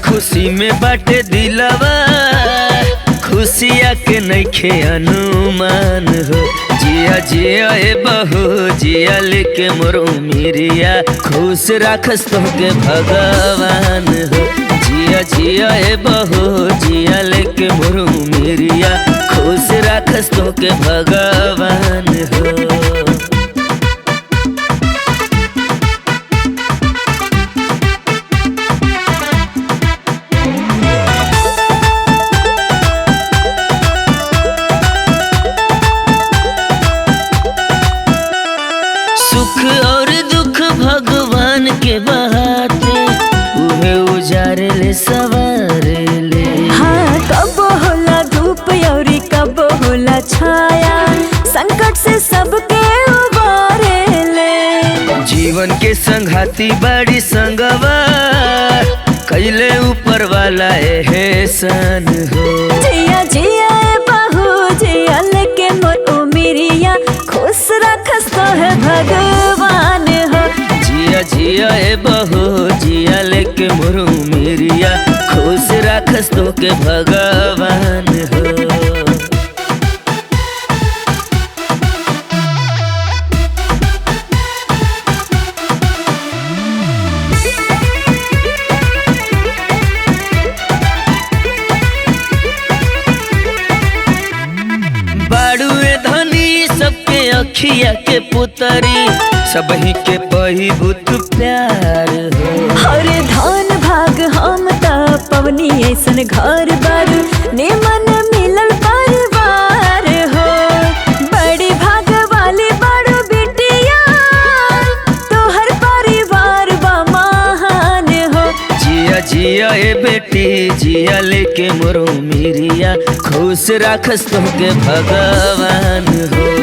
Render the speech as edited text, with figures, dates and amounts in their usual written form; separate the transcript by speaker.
Speaker 1: खुशी में बाटे दिलवा, खुशिया के नइखे अनुमान हो। जिया जिया ए बहू जिया लेके मोर उमिरिया, खुश राखस तोहके भगवान हो। जिया जिया ए बहू जिया लेके मोर उमिरिया, खुश राखस तोहके भगवान हो। सुख और दुख भगवान के बहाते, उहे उजारे ले सवारे ले।
Speaker 2: हाँ, कब होला धूप औरी कब होला छाया, संकट से सबके उबारे ले।
Speaker 1: जीवन के संघाती बड़ी संगवा, कैले ऊपर वाला एहसान हो।
Speaker 2: जिया जिया ए बहू जिया लेके मोर उमिरिया, खुश रखस तो है भगवान हो।
Speaker 1: जिया जिया ए बहू जिया लेके मोर उमिरिया, खुश राखस तोहके भगवान हो। बाड़ुए धनी सबके अखिया के पुतरी, सबही के पहिबुत प्यार हो।
Speaker 2: हरे धान भाग हम त पवनी ऐसन घर बार, निमन मिलल परिवार हो। बड़ी भाग वाली बड़ बिटिया, तोहर परिवार बा महान हो।
Speaker 1: जिया जिया ए बेटी जिया लेके मोर उमिरिया, खुश राखस तोहके भगवान हो।